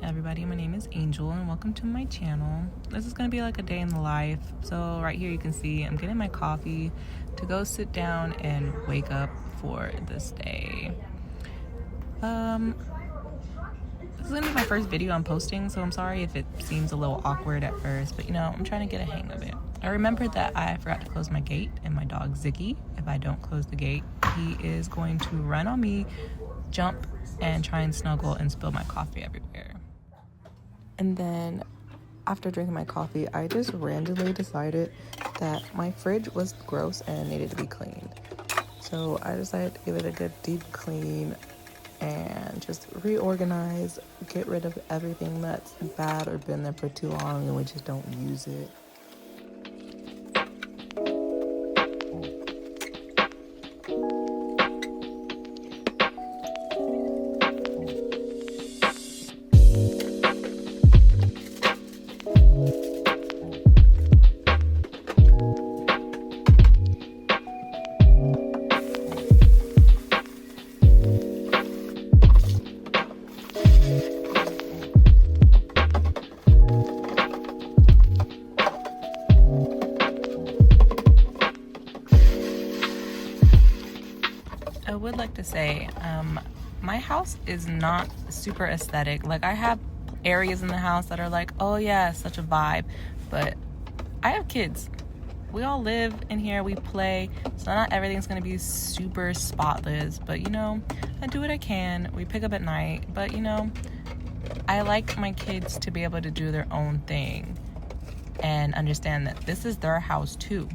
everybody, my name is Angel and welcome to my channel. This is going to be like a day in the life. So right here you can see I'm getting my coffee to go sit down and wake up for this day. This is going to be my first video I'm posting, so I'm sorry if it seems a little awkward at first, but I'm trying to get a hang of it. I remembered that I forgot to close my gate, and my dog Ziggy, if I don't close the gate, he is going to run on me, jump, and try and snuggle and spill my coffee everywhere. And then after drinking my coffee, I just randomly decided that my fridge was gross and needed to be cleaned. So I decided to give it a good deep clean and just reorganize, get rid of everything that's bad or been there for too long and we just don't use it. I would like to say, my house is not super aesthetic. Like, I have areas in the house that are like, oh yeah, such a vibe, but I have kids. We all live in here, we play, so not everything's gonna be super spotless, but I do what I can. We pick up at night, but I like my kids to be able to do their own thing and understand that this is their house too,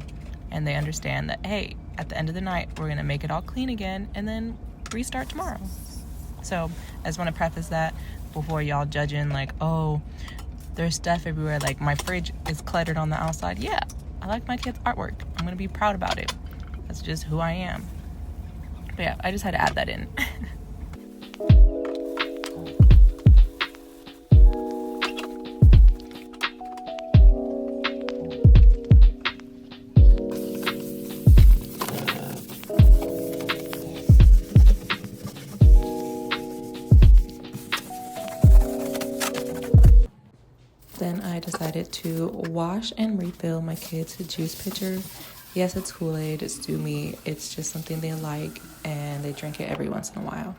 and they understand that, hey, at the end of the night, we're gonna make it all clean again and then restart tomorrow. So I just want to preface that before y'all judging like, oh, there's stuff everywhere. Like, my fridge is cluttered on the outside. Yeah, I like my kids' artwork. I'm gonna be proud about it. That's just who I am. But yeah, I just had to add that in. Then I decided to wash and refill my kids' juice pitcher. Yes, it's Kool-Aid, it's Doomy, it's just something they like and they drink it every once in a while.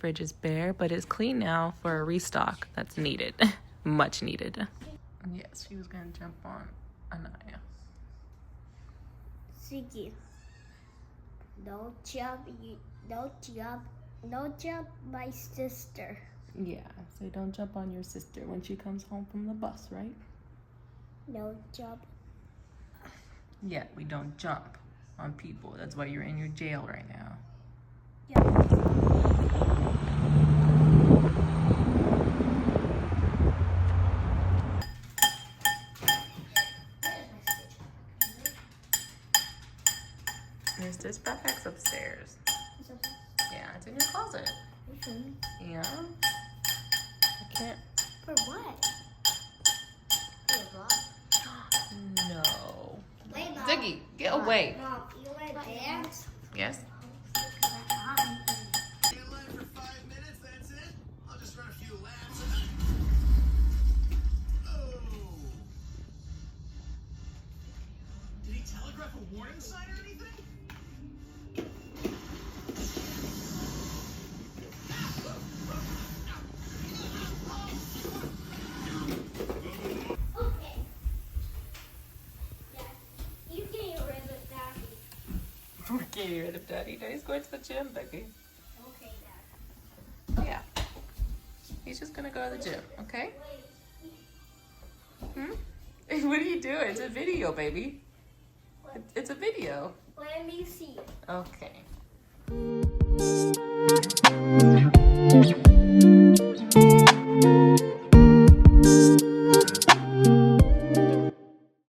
fridge is bare, but it's clean now for a restock that's needed. Much needed. Yes, she was gonna jump on Anaya. Siggy, don't jump my sister. Yeah, so don't jump on your sister when she comes home from the bus, right? No jump. Yeah, we don't jump on people. That's why you're in your jail right now. Yeah. Your stitch backpack's upstairs. Yeah, it's in your closet. Yeah. I can't. For what? No. Wait, Mom. Ziggy, get away. Mom, you want to dance? Yes? In line for 5 minutes, that's it? I'll just run a few laps. Oh! Did he telegraph a warning sign or anything? Okay. Yeah. You get rid of Daddy. We're getting rid of Daddy. Daddy's going to the gym, Becky. Okay, Dad. Yeah. He's just gonna go to the gym, okay? Wait. Hmm? What are you doing? It's a video, baby. It's a video. Let me see. Okay.